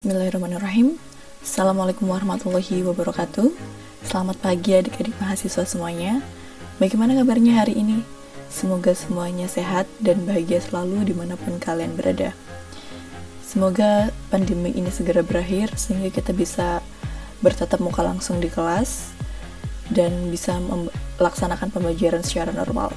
Bismillahirrahmanirrahim. Assalamualaikum warahmatullahi wabarakatuh. Selamat pagi adik-adik mahasiswa semuanya. Bagaimana kabarnya hari ini? Semoga semuanya sehat dan bahagia selalu dimanapun kalian berada. Semoga pandemi ini segera berakhir sehingga kita bisa bertatap muka langsung di kelas dan bisa melaksanakan pembelajaran secara normal.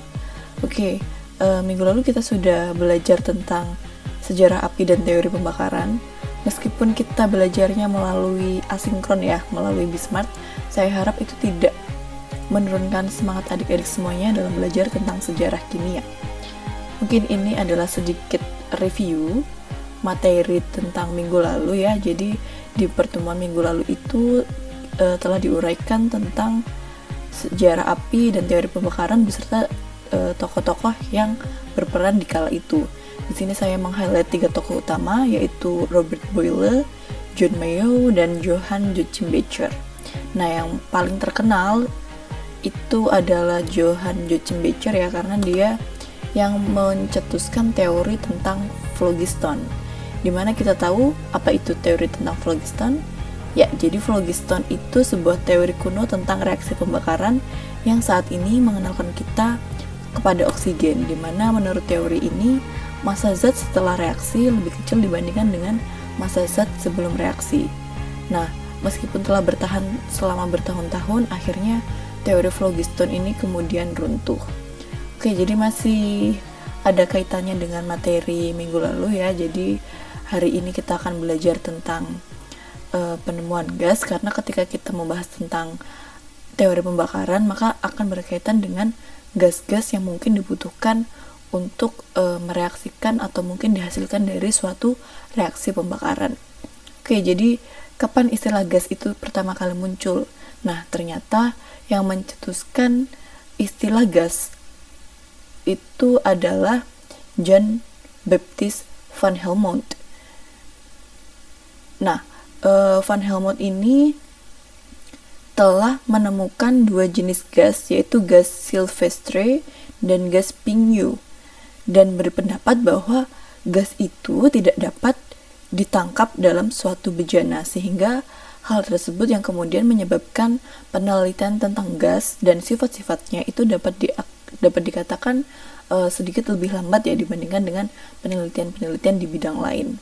Oke, minggu lalu kita sudah belajar tentang sejarah api dan teori pembakaran. Meskipun kita belajarnya melalui asinkron ya, melalui Bismart, saya harap itu tidak menurunkan semangat adik-adik semuanya dalam belajar tentang sejarah kimia. Mungkin ini adalah sedikit review materi tentang minggu lalu ya. Jadi di pertemuan minggu lalu itu telah diuraikan tentang sejarah api dan teori pembakaran beserta tokoh-tokoh yang berperan di kala itu. Di sini saya meng-highlight 3 tokoh utama, yaitu Robert Boyle, John Mayo, dan Johann Joachim Becher. Nah, yang paling terkenal itu adalah Johann Joachim Becher ya, karena dia yang mencetuskan teori tentang phlogiston. Dimana kita tahu apa itu teori tentang phlogiston? Ya, jadi phlogiston itu sebuah teori kuno tentang reaksi pembakaran yang saat ini mengenalkan kita kepada oksigen, dimana menurut teori ini massa zat setelah reaksi lebih kecil dibandingkan dengan massa zat sebelum reaksi. Nah, meskipun telah bertahan selama bertahun-tahun, akhirnya teori phlogiston ini kemudian runtuh. Oke, jadi masih ada kaitannya dengan materi minggu lalu ya. Jadi hari ini kita akan belajar tentang penemuan gas, karena ketika kita membahas tentang teori pembakaran, maka akan berkaitan dengan gas-gas yang mungkin dibutuhkan untuk mereaksikan atau mungkin dihasilkan dari suatu reaksi pembakaran. Oke, jadi kapan istilah gas itu pertama kali muncul? Nah, ternyata yang mencetuskan istilah gas itu adalah John Baptist van Helmont. Nah, van Helmont ini telah menemukan 2 jenis gas, yaitu gas Sylvestre dan gas Pingu, dan berpendapat bahwa gas itu tidak dapat ditangkap dalam suatu bejana, sehingga hal tersebut yang kemudian menyebabkan penelitian tentang gas dan sifat-sifatnya itu dapat dikatakan sedikit lebih lambat ya dibandingkan dengan penelitian-penelitian di bidang lain.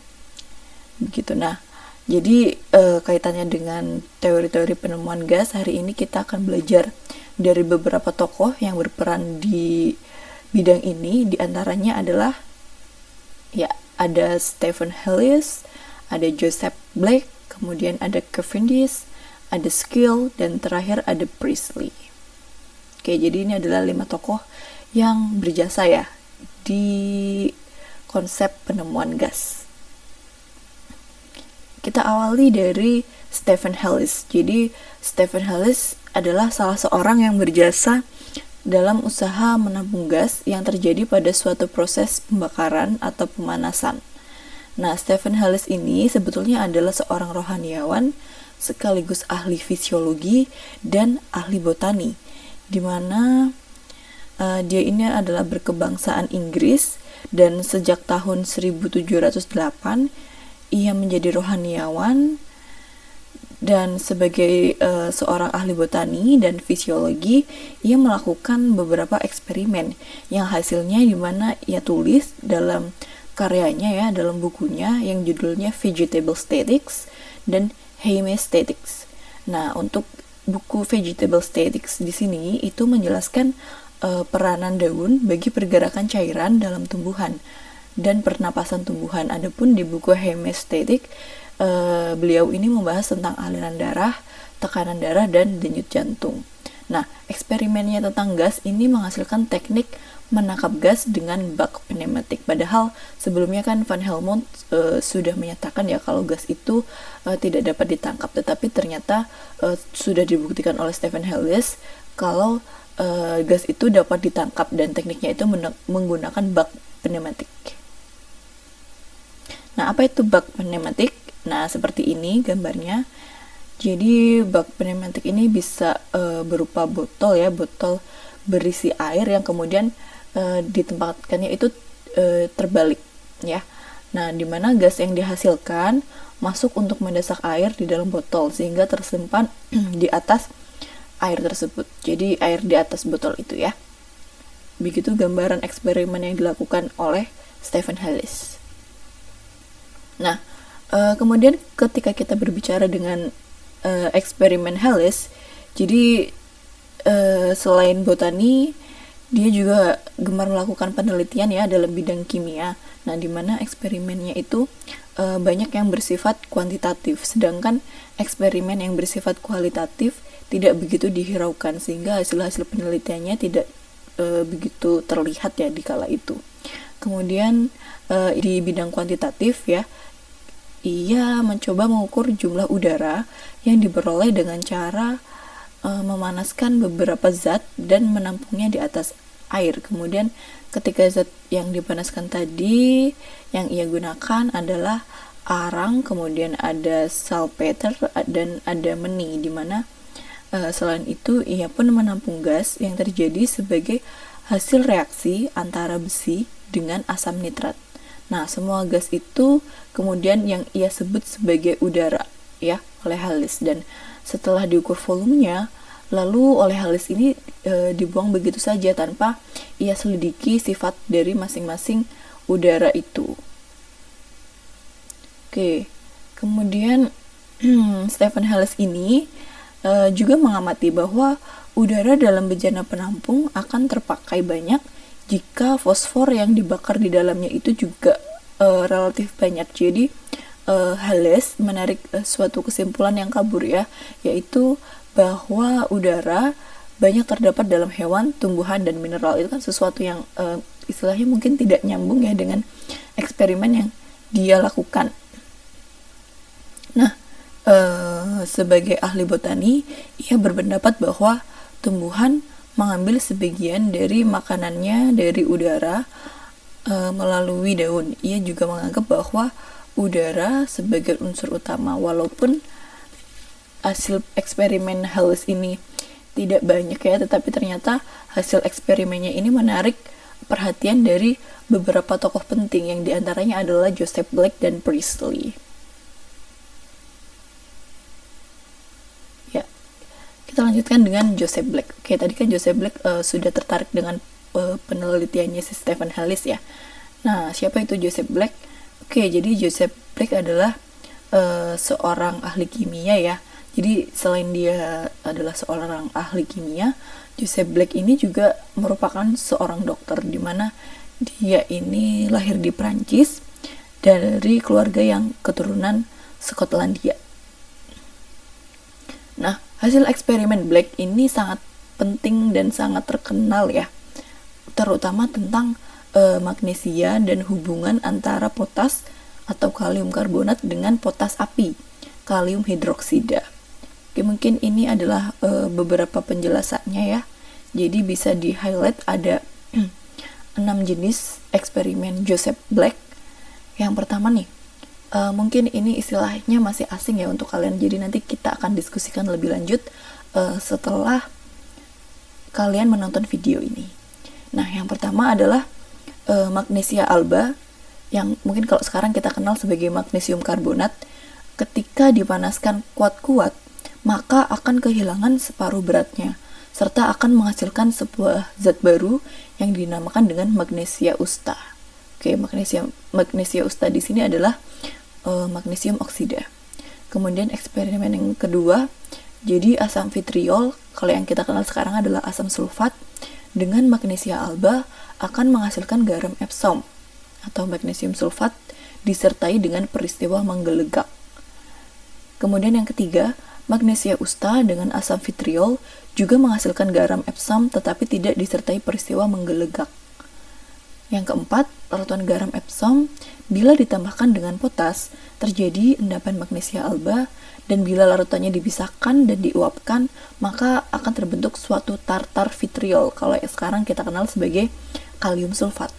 Begitu. Nah, jadi kaitannya dengan teori-teori penemuan gas, hari ini kita akan belajar dari beberapa tokoh yang berperan di bidang ini. Di antaranya adalah ya ada Stephen Hales, ada Joseph Blake, kemudian ada Cavendish, ada Skill, dan terakhir ada Priestley. Oke, jadi ini adalah 5 tokoh yang berjasa ya di konsep penemuan gas. Kita awali dari Stephen Hales. Jadi Stephen Hales adalah salah seorang yang berjasa dalam usaha menampung gas yang terjadi pada suatu proses pembakaran atau pemanasan. Nah, Stephen Hales ini sebetulnya adalah seorang rohaniawan sekaligus ahli fisiologi dan ahli botani, di mana dia ini adalah berkebangsaan Inggris, dan sejak tahun 1708 ia menjadi rohaniawan, dan sebagai seorang ahli botani dan fisiologi, ia melakukan beberapa eksperimen yang hasilnya dimana ia tulis dalam karyanya ya, dalam bukunya yang judulnya Vegetable Statics dan Hemestatics. Nah, untuk buku Vegetable Statics di sini itu menjelaskan peranan daun bagi pergerakan cairan dalam tumbuhan dan pernapasan tumbuhan. Adapun di buku Hemestatic, beliau ini membahas tentang aliran darah, tekanan darah, dan denyut jantung. Nah, eksperimennya tentang gas ini menghasilkan teknik menangkap gas dengan bak pneumatik. Padahal sebelumnya kan Van Helmont sudah menyatakan ya kalau gas itu tidak dapat ditangkap. Tetapi ternyata sudah dibuktikan oleh Stephen Hales kalau gas itu dapat ditangkap, dan tekniknya itu menggunakan bak pneumatik. Nah, apa itu bak pneumatik? Nah, seperti ini gambarnya. Jadi bak pneumatik ini bisa berupa botol ya, botol berisi air yang kemudian ditempatkannya itu terbalik ya. Nah, di mana gas yang dihasilkan masuk untuk mendesak air di dalam botol sehingga tersimpan di atas air tersebut. Jadi air di atas botol itu ya. Begitu gambaran eksperimen yang dilakukan oleh Stephen Hales. Nah, kemudian ketika kita berbicara dengan eksperimen Hales, jadi selain botani, dia juga gemar melakukan penelitian ya dalam bidang kimia. Nah, di mana eksperimennya itu banyak yang bersifat kuantitatif, sedangkan eksperimen yang bersifat kualitatif tidak begitu dihiraukan, sehingga hasil-hasil penelitiannya tidak begitu terlihat ya di kala itu. Kemudian di bidang kuantitatif ya, ia mencoba mengukur jumlah udara yang diperoleh dengan cara memanaskan beberapa zat dan menampungnya di atas air. Kemudian ketika zat yang dipanaskan tadi yang ia gunakan adalah arang, kemudian ada salpeter dan ada meni, di mana selain itu ia pun menampung gas yang terjadi sebagai hasil reaksi antara besi dengan asam nitrat. Nah, semua gas itu kemudian yang ia sebut sebagai udara ya oleh Hales, dan setelah diukur volumenya, lalu oleh Hales ini dibuang begitu saja tanpa ia selidiki sifat dari masing-masing udara itu. Oke, kemudian Stephen Hales ini juga mengamati bahwa udara dalam bejana penampung akan terpakai banyak jika fosfor yang dibakar di dalamnya itu juga relatif banyak. Jadi Hales menarik suatu kesimpulan yang kabur ya, yaitu bahwa udara banyak terdapat dalam hewan, tumbuhan, dan mineral. Itu kan sesuatu yang istilahnya mungkin tidak nyambung ya dengan eksperimen yang dia lakukan. Nah, sebagai ahli botani, ia berpendapat bahwa tumbuhan mengambil sebagian dari makanannya dari udara melalui daun. Ia juga menganggap bahwa udara sebagai unsur utama, walaupun hasil eksperimen Hales ini tidak banyak ya, tetapi ternyata hasil eksperimennya ini menarik perhatian dari beberapa tokoh penting, yang diantaranya adalah Joseph Black dan Priestley. Ya, kita lanjutkan dengan Joseph Black. Oke, tadi kan Joseph Black sudah tertarik dengan penelitiannya si Stephen Hales ya. Nah, siapa itu Joseph Black? Oke, jadi Joseph Black adalah seorang ahli kimia ya. Jadi selain dia adalah seorang ahli kimia, Joseph Black ini juga merupakan seorang dokter, di mana dia ini lahir di Prancis dari keluarga yang keturunan Skotlandia. Nah, hasil eksperimen Black ini sangat penting dan sangat terkenal ya, terutama tentang magnesia dan hubungan antara potas atau kalium karbonat dengan potas api, kalium hidroksida. Oke, mungkin ini adalah beberapa penjelasannya ya. Jadi bisa di-highlight ada 6 jenis eksperimen Joseph Black. Yang pertama nih, mungkin ini istilahnya masih asing ya untuk kalian, jadi nanti kita akan diskusikan lebih lanjut setelah kalian menonton video ini. Nah, yang pertama adalah magnesia alba, yang mungkin kalau sekarang kita kenal sebagai magnesium karbonat. Ketika dipanaskan kuat-kuat, maka akan kehilangan separuh beratnya, serta akan menghasilkan sebuah zat baru yang dinamakan dengan magnesia usta. Oke, magnesia usta di sini adalah magnesium oksida. Kemudian eksperimen yang kedua, jadi asam vitriol, kalau yang kita kenal sekarang adalah asam sulfat, dengan magnesia alba akan menghasilkan garam Epsom atau magnesium sulfat disertai dengan peristiwa menggelegak. Kemudian yang ketiga, magnesia usta dengan asam vitriol juga menghasilkan garam Epsom tetapi tidak disertai peristiwa menggelegak. Yang keempat, larutan garam Epsom bila ditambahkan dengan potas terjadi endapan magnesia alba, dan bila larutannya dipisahkan dan diuapkan maka akan terbentuk suatu tartar vitriol, kalau sekarang kita kenal sebagai kalium sulfat.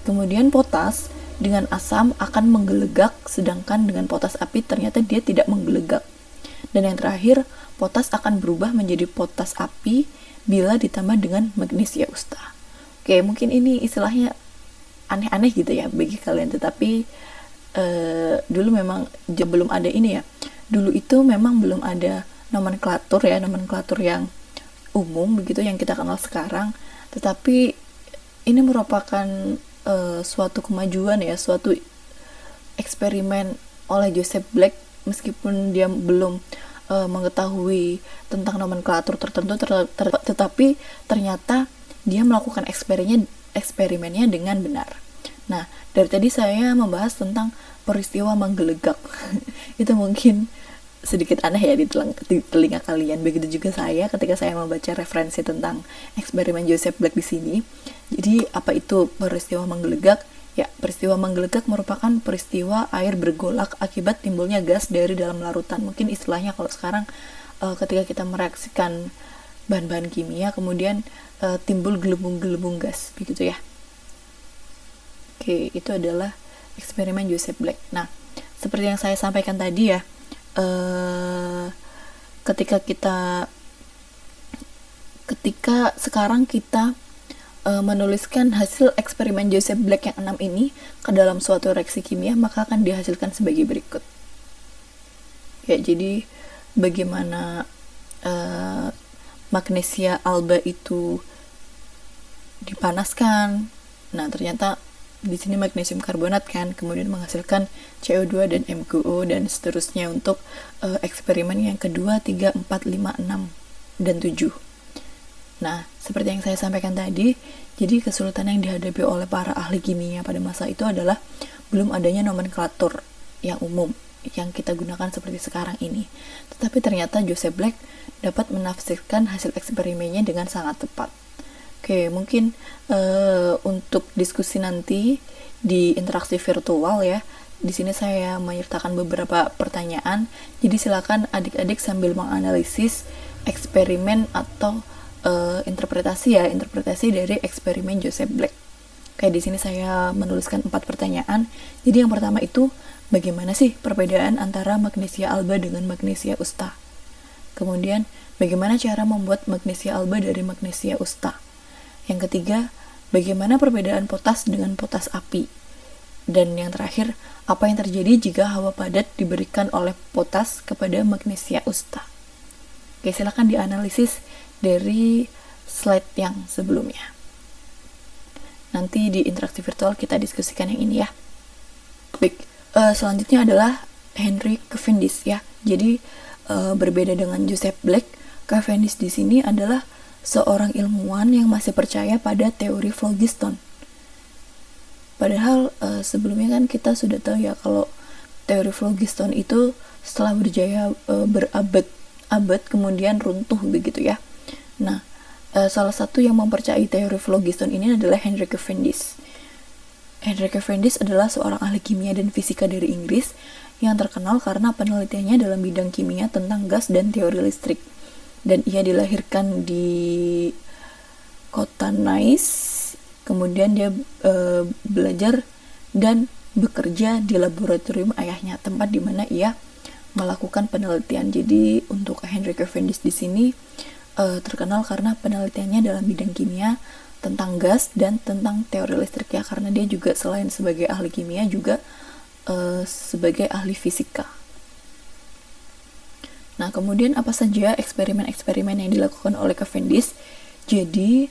Kemudian potas dengan asam akan menggelegak, sedangkan dengan potas api ternyata dia tidak menggelegak. Dan yang terakhir, potas akan berubah menjadi potas api bila ditambah dengan magnesia usta. Oke, mungkin ini istilahnya aneh-aneh gitu ya bagi kalian, tetapi dulu memang belum ada ini ya. Dulu itu memang belum ada nomenklatur yang umum begitu yang kita kenal sekarang. Tetapi ini merupakan suatu kemajuan ya, suatu eksperimen oleh Joseph Black, meskipun dia belum mengetahui tentang nomenklatur tertentu, tetapi ternyata dia melakukan eksperimennya dengan benar. Nah, dari tadi saya membahas tentang peristiwa menggelegak. Itu mungkin sedikit aneh ya di telinga kalian. Begitu juga saya ketika saya membaca referensi tentang eksperimen Joseph Black di sini. Jadi apa itu peristiwa menggelegak? Ya, peristiwa menggelegak merupakan peristiwa air bergolak akibat timbulnya gas dari dalam larutan. Mungkin istilahnya kalau sekarang ketika kita mereaksikan bahan-bahan kimia kemudian timbul gelembung-gelembung gas, begitu ya. Oke, itu adalah eksperimen Joseph Black. Nah, seperti yang saya sampaikan tadi ya, ketika sekarang kita menuliskan hasil eksperimen Joseph Black yang 6 ini ke dalam suatu reaksi kimia, maka akan dihasilkan sebagai berikut. Ya, jadi bagaimana magnesia alba itu dipanaskan. Nah, ternyata di sini magnesium karbonat kan, kemudian menghasilkan CO2 dan MgO dan seterusnya untuk eksperimen yang kedua, 3, 4, 5, 6 dan 7. Nah, seperti yang saya sampaikan tadi, jadi kesulitan yang dihadapi oleh para ahli kimia pada masa itu adalah belum adanya nomenklatur yang umum yang kita gunakan seperti sekarang ini. Tetapi ternyata Joseph Black dapat menafsirkan hasil eksperimennya dengan sangat tepat. Oke, mungkin untuk diskusi nanti di interaksi virtual ya. Di sini saya menyertakan beberapa pertanyaan. Jadi silakan adik-adik sambil menganalisis eksperimen atau interpretasi dari eksperimen Joseph Black. Oke, di sini saya menuliskan 4 pertanyaan. Jadi yang pertama itu, bagaimana sih perbedaan antara magnesia alba dengan magnesia usta? Kemudian, bagaimana cara membuat magnesia alba dari magnesia usta? Yang ketiga, bagaimana perbedaan potas dengan potas api? Dan yang terakhir, apa yang terjadi jika hawa padat diberikan oleh potas kepada magnesia usta? Oke, silakan dianalisis dari slide yang sebelumnya. Nanti di interaksi virtual kita diskusikan yang ini ya. Baik, selanjutnya adalah Henry Cavendish ya. Jadi berbeda dengan Joseph Black, Cavendish di sini adalah seorang ilmuwan yang masih percaya pada teori phlogiston. Padahal sebelumnya kan kita sudah tahu ya kalau teori phlogiston itu setelah berjaya berabad-abad kemudian runtuh begitu ya. Nah, salah satu yang mempercayai teori phlogiston ini adalah Henry Cavendish. Henry Cavendish adalah seorang ahli kimia dan fisika dari Inggris yang terkenal karena penelitiannya dalam bidang kimia tentang gas dan teori listrik. Dan ia dilahirkan di kota Nice, kemudian dia belajar dan bekerja di laboratorium ayahnya, tempat di mana ia melakukan penelitian. Jadi untuk Henry Cavendish di sini terkenal karena penelitiannya dalam bidang kimia tentang gas dan tentang teori listrik ya, karena dia juga selain sebagai ahli kimia juga sebagai ahli fisika. Nah, kemudian apa saja eksperimen-eksperimen yang dilakukan oleh Cavendish? Jadi,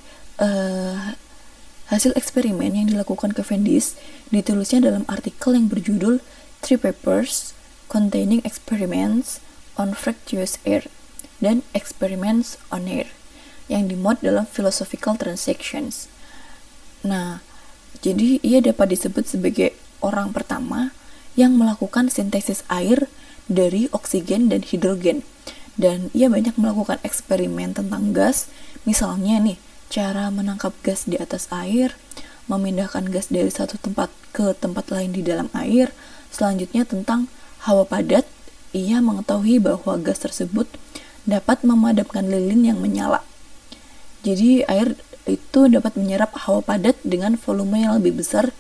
hasil eksperimen yang dilakukan Cavendish ditulisnya dalam artikel yang berjudul Three Papers Containing Experiments on Fractious Air dan Experiments on Air yang dimuat dalam Philosophical Transactions. Nah, jadi ia dapat disebut sebagai orang pertama yang melakukan sintesis air dari oksigen dan hidrogen, dan ia banyak melakukan eksperimen tentang gas, misalnya nih cara menangkap gas di atas air, memindahkan gas dari satu tempat ke tempat lain di dalam air. Selanjutnya tentang hawa padat, ia mengetahui bahwa gas tersebut dapat memadamkan lilin yang menyala. Jadi air itu dapat menyerap hawa padat dengan volume yang lebih besar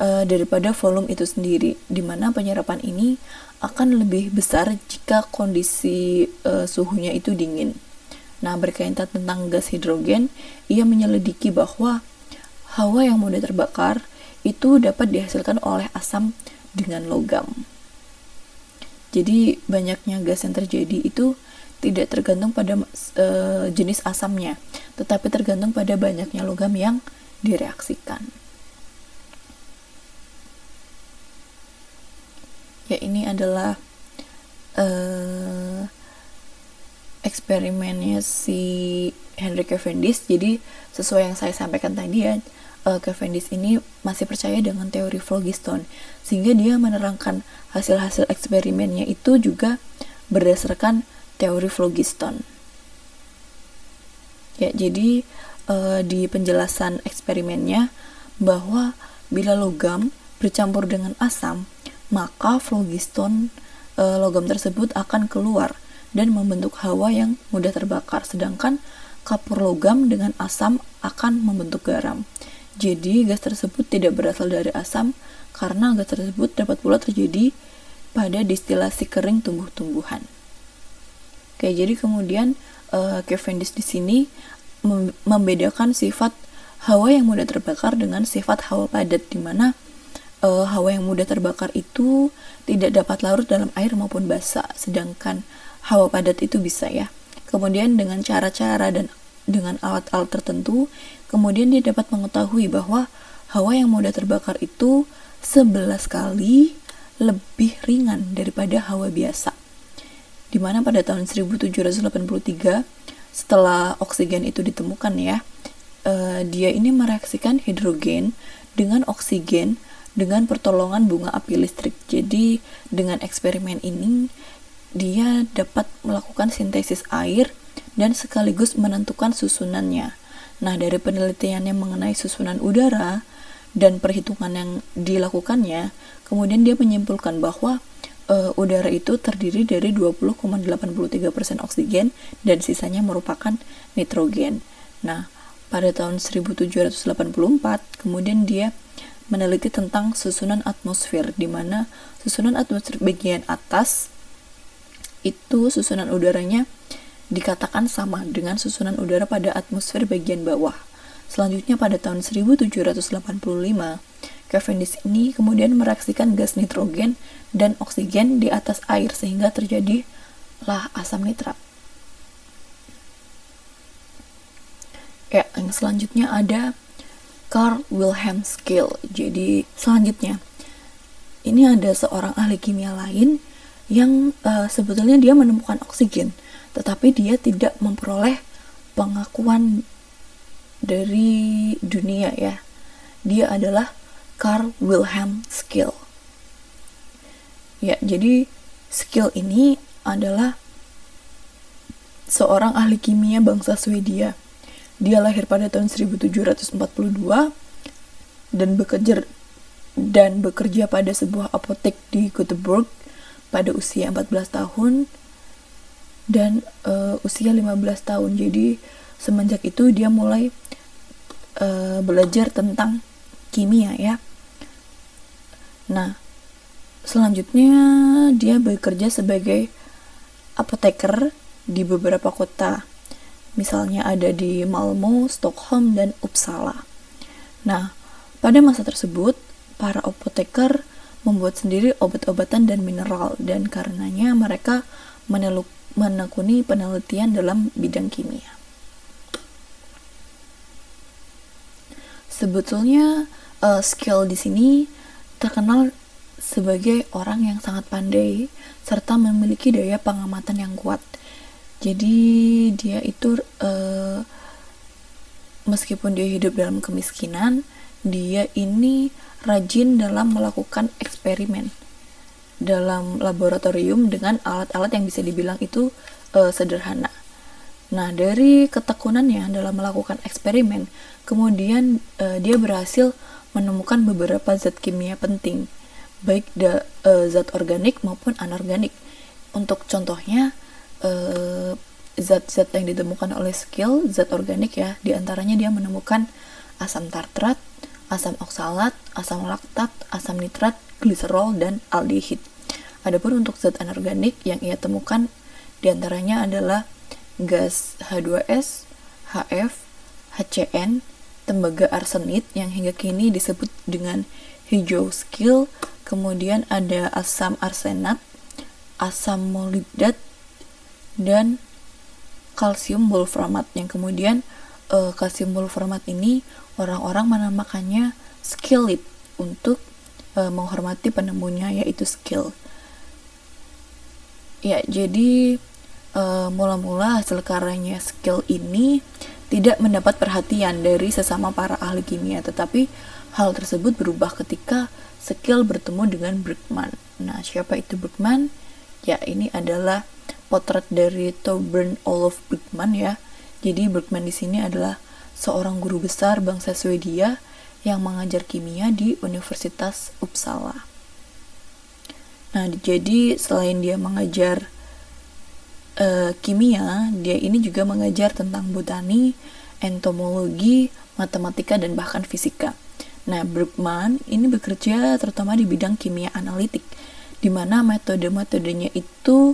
daripada volume itu sendiri, di mana penyerapan ini akan lebih besar jika kondisi suhunya itu dingin. Nah, berkaitan tentang gas hidrogen, ia menyelidiki bahwa hawa yang mudah terbakar itu dapat dihasilkan oleh asam dengan logam. Jadi banyaknya gas yang terjadi itu tidak tergantung pada jenis asamnya, tetapi tergantung pada banyaknya logam yang direaksikan. Ya, ini adalah eksperimennya si Henry Cavendish. Jadi sesuai yang saya sampaikan tadi ya, Cavendish ini masih percaya dengan teori phlogiston, sehingga dia menerangkan hasil-hasil eksperimennya itu juga berdasarkan teori phlogiston. Ya, jadi di penjelasan eksperimennya bahwa bila logam bercampur dengan asam, maka phlogiston logam tersebut akan keluar dan membentuk hawa yang mudah terbakar, sedangkan kapur logam dengan asam akan membentuk garam. Jadi gas tersebut tidak berasal dari asam, karena gas tersebut dapat pula terjadi pada distilasi kering tumbuh-tumbuhan. Oke, jadi kemudian Cavendish di sini membedakan sifat hawa yang mudah terbakar dengan sifat hawa padat, di mana hawa yang mudah terbakar itu tidak dapat larut dalam air maupun basa, sedangkan hawa padat itu bisa ya. Kemudian dengan cara-cara dan dengan alat-alat tertentu, kemudian dia dapat mengetahui bahwa hawa yang mudah terbakar itu 11 kali lebih ringan daripada hawa biasa. Dimana pada tahun 1783, setelah oksigen itu ditemukan ya, dia ini mereaksikan hidrogen dengan oksigen dengan pertolongan bunga api listrik. Jadi dengan eksperimen ini dia dapat melakukan sintesis air dan sekaligus menentukan susunannya. Nah, dari penelitiannya mengenai susunan udara dan perhitungan yang dilakukannya, kemudian dia menyimpulkan bahwa udara itu terdiri dari 20,83% oksigen dan sisanya merupakan nitrogen. Nah, pada tahun 1784, kemudian dia meneliti tentang susunan atmosfer, di mana susunan atmosfer bagian atas itu susunan udaranya dikatakan sama dengan susunan udara pada atmosfer bagian bawah. Selanjutnya pada tahun 1785, Cavendish ini kemudian mereaksikan gas nitrogen dan oksigen di atas air sehingga terjadilah asam nitrat. Ya, yang selanjutnya ada Carl Wilhelm Scheele. Jadi selanjutnya ini ada seorang ahli kimia lain yang sebetulnya dia menemukan oksigen, tetapi dia tidak memperoleh pengakuan dari dunia ya. Dia adalah Carl Wilhelm Scheele. Ya, jadi Scheele ini adalah seorang ahli kimia bangsa Swedia. Dia lahir pada tahun 1742 dan bekerja pada sebuah apotek di Göteborg pada usia 14 tahun dan usia 15 tahun. Jadi semenjak itu dia mulai belajar tentang kimia ya. Nah, selanjutnya dia bekerja sebagai apoteker di beberapa kota. Misalnya ada di Malmö, Stockholm, dan Uppsala. Nah, pada masa tersebut, para apoteker membuat sendiri obat-obatan dan mineral, dan karenanya mereka menekuni penelitian dalam bidang kimia. Sebetulnya Scheele di sini terkenal sebagai orang yang sangat pandai serta memiliki daya pengamatan yang kuat. Jadi dia itu meskipun dia hidup dalam kemiskinan, dia ini rajin dalam melakukan eksperimen dalam laboratorium dengan alat-alat yang bisa dibilang itu sederhana. Nah, dari ketekunannya dalam melakukan eksperimen, kemudian dia berhasil menemukan beberapa zat kimia penting, baik zat organik maupun anorganik. Untuk contohnya, zat-zat yang ditemukan oleh Scheele, zat organik ya, diantaranya dia menemukan asam tartrat, asam oksalat, asam laktat, asam nitrat, gliserol, dan aldehid. Adapun untuk zat anorganik yang ia temukan diantaranya adalah gas H2S, HF, HCN, tembaga arsenit yang hingga kini disebut dengan hijau Scheele, kemudian ada asam arsenat, asam molibdat, dan kalsium wolframat. Yang kemudian kalsium wolframat ini orang-orang menamakannya skillet untuk menghormati penemunya, yaitu skill. Ya, jadi mula-mula hasil karyanya skill ini tidak mendapat perhatian dari sesama para ahli kimia, tetapi hal tersebut berubah ketika skill bertemu dengan Bergman. Nah, siapa itu Bergman? Ya, ini adalah potret dari Torbern Olof Bergman ya. Jadi Bergman di sini adalah seorang guru besar bangsa Swedia yang mengajar kimia di Universitas Uppsala. Nah, jadi selain dia mengajar kimia, dia ini juga mengajar tentang botani, entomologi, matematika, dan bahkan fisika. Nah, Bergman ini bekerja terutama di bidang kimia analitik, di mana metode-metodenya itu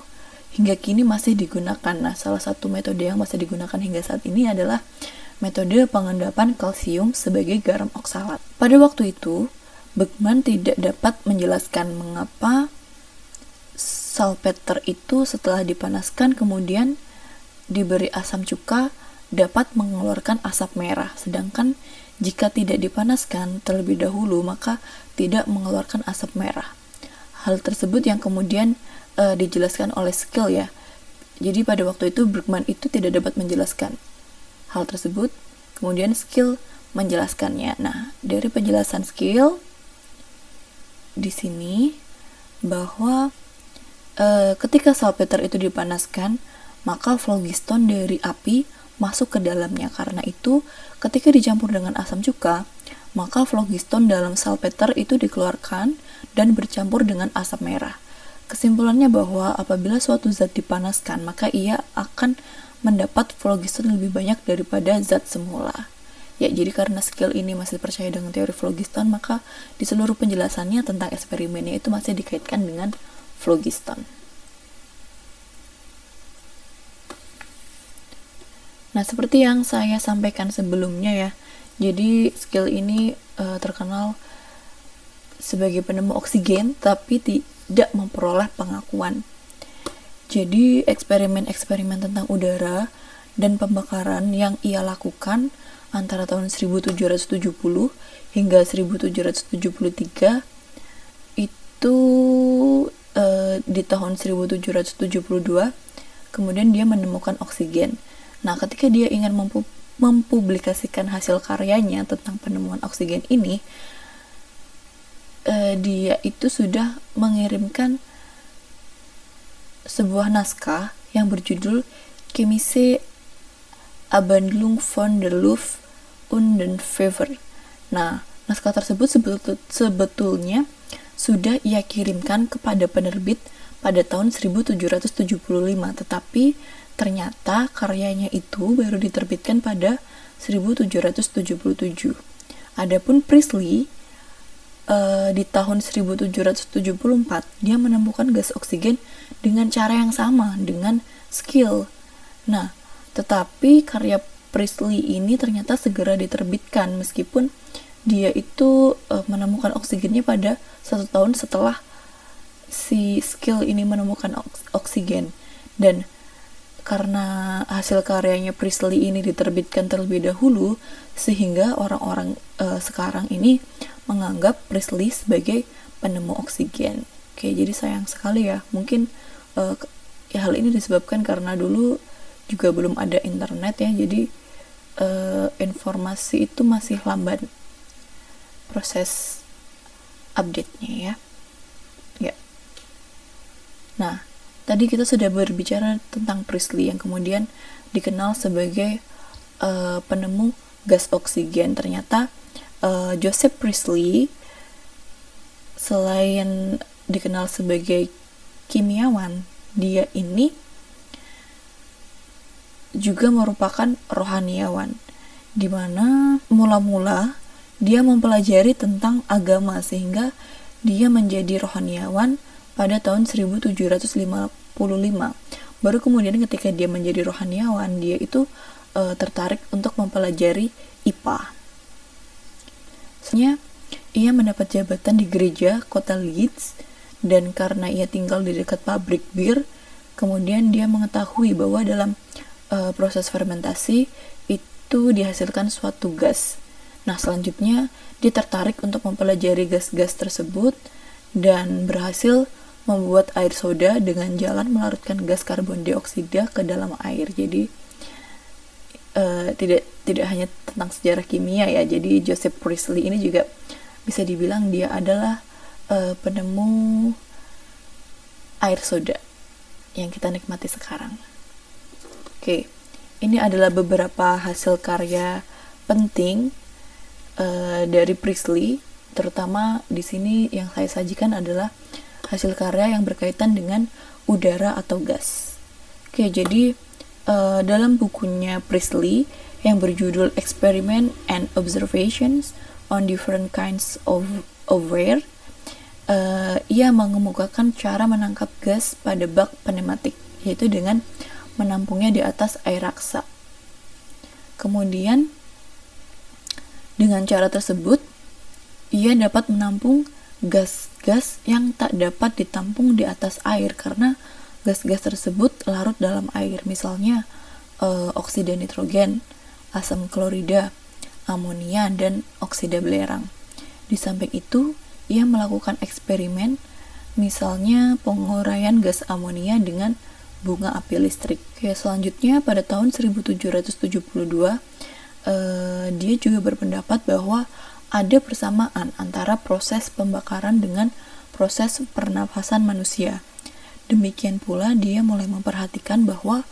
hingga kini masih digunakan. Nah, salah satu metode yang masih digunakan hingga saat ini adalah metode pengendapan kalsium sebagai garam oksalat. Pada waktu itu, Bergman tidak dapat menjelaskan mengapa salpeter itu setelah dipanaskan kemudian diberi asam cuka dapat mengeluarkan asap merah, sedangkan jika tidak dipanaskan terlebih dahulu maka tidak mengeluarkan asap merah. Hal tersebut yang kemudian dijelaskan oleh Skill ya. Jadi pada waktu itu Bergman itu tidak dapat menjelaskan hal tersebut, kemudian Skill menjelaskannya. Nah, dari penjelasan Skill di sini bahwa ketika salpeter itu dipanaskan, maka phlogiston dari api masuk ke dalamnya. Karena itu, ketika dicampur dengan asam cuka, maka phlogiston dalam salpeter itu dikeluarkan dan bercampur dengan asap merah. Kesimpulannya bahwa apabila suatu zat dipanaskan, maka ia akan mendapat phlogiston lebih banyak daripada zat semula. Ya, jadi karena Skill ini masih percaya dengan teori phlogiston, maka di seluruh penjelasannya tentang eksperimennya itu masih dikaitkan dengan phlogiston. Nah, seperti yang saya sampaikan sebelumnya ya, jadi Skill ini terkenal sebagai penemu oksigen, tapi tidak memperoleh pengakuan. Jadi eksperimen-eksperimen tentang udara dan pembakaran yang ia lakukan antara tahun 1770 hingga 1773 itu di tahun 1772 kemudian dia menemukan oksigen. Nah, ketika dia ingin mempublikasikan hasil karyanya tentang penemuan oksigen ini, dia itu sudah mengirimkan sebuah naskah yang berjudul Chemische Abhandlung von der Luft und den Fever. Nah, naskah tersebut sebetulnya sudah ia kirimkan kepada penerbit pada tahun 1775, tetapi ternyata karyanya itu baru diterbitkan pada 1777. Adapun Priestley di tahun 1774 dia menemukan gas oksigen dengan cara yang sama dengan Skill. Nah, tetapi karya Priestley ini ternyata segera diterbitkan meskipun dia itu menemukan oksigennya pada 1 tahun setelah si Skill ini menemukan oksigen. Dan karena hasil karyanya Priestley ini diterbitkan terlebih dahulu, sehingga orang-orang sekarang ini menganggap Priestley sebagai penemu oksigen. Oke, jadi sayang sekali ya, mungkin hal ini disebabkan karena dulu juga belum ada internet ya, jadi informasi itu masih lambat proses update-nya ya. Nah, tadi kita sudah berbicara tentang Priestley yang kemudian dikenal sebagai penemu gas oksigen. Ternyata Joseph Priestley selain dikenal sebagai kimiawan, dia ini juga merupakan rohaniawan, di mana mula-mula dia mempelajari tentang agama sehingga dia menjadi rohaniawan pada tahun 1755. Baru kemudian ketika dia menjadi rohaniawan, dia itu tertarik untuk mempelajari IPA. Sebenarnya ia mendapat jabatan di gereja kota Leeds, dan karena ia tinggal di dekat pabrik bir, kemudian dia mengetahui bahwa dalam proses fermentasi itu dihasilkan suatu gas. Nah, selanjutnya dia tertarik untuk mempelajari gas-gas tersebut dan berhasil membuat air soda dengan jalan melarutkan gas karbon dioksida ke dalam air. Jadi tidak hanya tentang sejarah kimia ya. Jadi Joseph Priestley ini juga bisa dibilang dia adalah penemu air soda yang kita nikmati sekarang. Oke, ini adalah beberapa hasil karya penting dari Priestley. Terutama di sini yang saya sajikan adalah hasil karya yang berkaitan dengan udara atau gas. Oke, jadi dalam bukunya Priestley yang berjudul Experiment and Observations on Different Kinds of Air, ia mengemukakan cara menangkap gas pada bak pneumatik, yaitu dengan menampungnya di atas air raksa. Kemudian dengan cara tersebut ia dapat menampung gas-gas yang tak dapat ditampung di atas air karena gas-gas tersebut larut dalam air, misalnya oksida nitrogen, asam klorida, amonia, dan oksida belerang. Di samping itu, ia melakukan eksperimen, misalnya penguraian gas amonia dengan bunga api listrik. Selanjutnya pada tahun 1772, dia juga berpendapat bahwa ada persamaan antara proses pembakaran dengan proses pernafasan manusia. Demikian pula dia mulai memperhatikan bahwa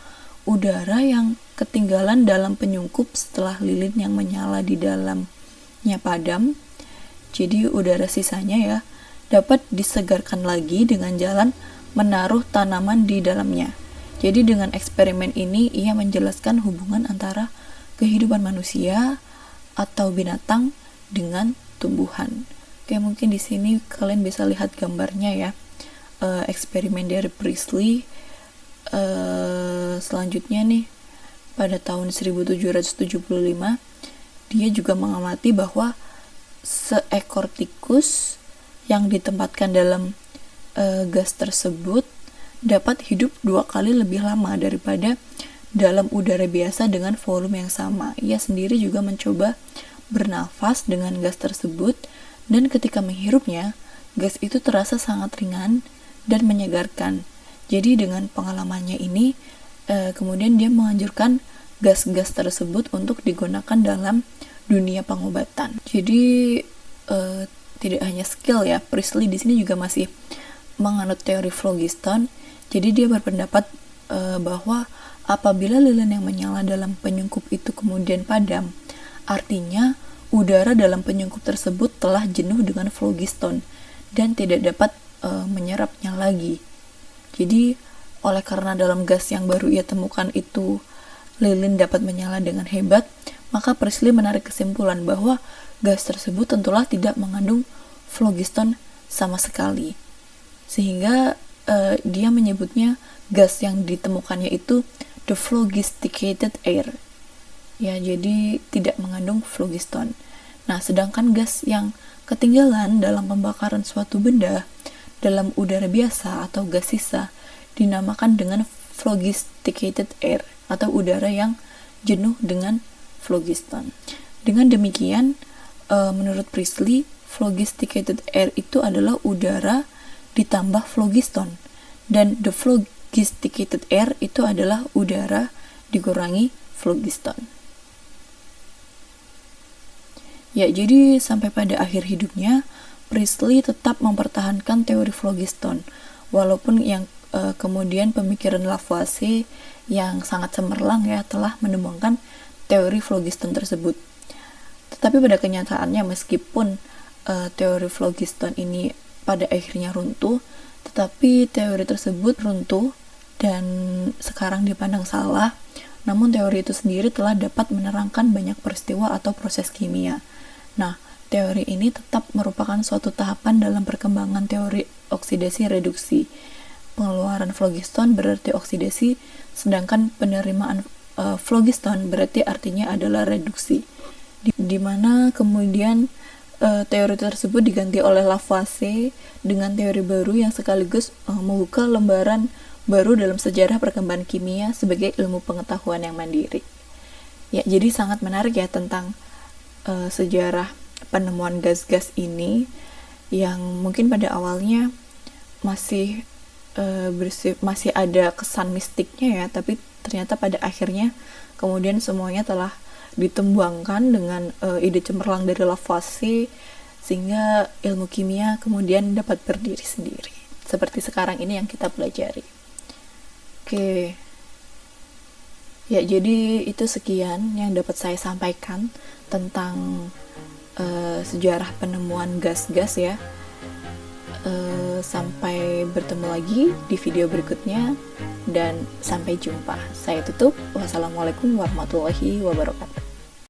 udara yang ketinggalan dalam penyungkup setelah lilin yang menyala di dalamnya padam, jadi udara sisanya ya, dapat disegarkan lagi dengan jalan menaruh tanaman di dalamnya. Jadi dengan eksperimen ini ia menjelaskan hubungan antara kehidupan manusia atau binatang dengan tumbuhan. Oke, mungkin di sini kalian bisa lihat gambarnya ya. Eksperimen dari Priestley. Selanjutnya nih, pada tahun 1775 dia juga mengamati bahwa seekor tikus yang ditempatkan dalam gas tersebut dapat hidup 2 kali lebih lama daripada dalam udara biasa dengan volume yang sama. Ia sendiri juga mencoba bernafas dengan gas tersebut, dan ketika menghirupnya, gas itu terasa sangat ringan dan menyegarkan. Jadi dengan pengalamannya ini, kemudian dia menganjurkan gas-gas tersebut untuk digunakan dalam dunia pengobatan. Jadi tidak hanya skill ya, Priestley di sini juga masih menganut teori phlogiston. Jadi dia berpendapat bahwa apabila lilin yang menyala dalam penyungkup itu kemudian padam, artinya udara dalam penyungkup tersebut telah jenuh dengan phlogiston dan tidak dapat menyerapnya lagi. Jadi oleh karena dalam gas yang baru ia temukan itu lilin dapat menyala dengan hebat, maka Priestley menarik kesimpulan bahwa gas tersebut tentulah tidak mengandung phlogiston sama sekali. Sehingga dia menyebutnya gas yang ditemukannya itu the phlogisticated air. Ya, jadi tidak mengandung phlogiston. Nah, sedangkan gas yang ketinggalan dalam pembakaran suatu benda dalam udara biasa atau gas sisa dinamakan dengan phlogisticated air atau udara yang jenuh dengan phlogiston. Dengan demikian, menurut Priestley, phlogisticated air itu adalah udara ditambah phlogiston, dan the phlogisticated air itu adalah udara dikurangi phlogiston. Ya, jadi sampai pada akhir hidupnya, Priestley tetap mempertahankan teori phlogiston, walaupun yang kemudian pemikiran Lavoisier yang sangat cemerlang ya telah menemukan teori phlogiston tersebut. Tetapi pada kenyataannya, meskipun teori phlogiston ini pada akhirnya runtuh, tetapi teori tersebut runtuh dan sekarang dipandang salah. Namun teori itu sendiri telah dapat menerangkan banyak peristiwa atau proses kimia. Nah, teori ini tetap merupakan suatu tahapan dalam perkembangan teori oksidasi reduksi. Pengeluaran phlogiston berarti oksidasi, sedangkan penerimaan phlogiston berarti artinya adalah reduksi. Di mana kemudian teori tersebut diganti oleh Lavoisier dengan teori baru yang sekaligus membuka lembaran baru dalam sejarah perkembangan kimia sebagai ilmu pengetahuan yang mandiri. Ya, jadi sangat menarik ya tentang sejarah penemuan gas-gas ini yang mungkin pada awalnya masih masih ada kesan mistiknya ya, tapi ternyata pada akhirnya kemudian semuanya telah ditumbangkan dengan ide cemerlang dari Lavoisier sehingga ilmu kimia kemudian dapat berdiri sendiri seperti sekarang ini yang kita pelajari. Oke. Ya, jadi itu sekian yang dapat saya sampaikan tentang sejarah penemuan gas-gas ya. Sampai bertemu lagi di video berikutnya dan sampai jumpa. Saya tutup. Wassalamualaikum warahmatullahi wabarakatuh.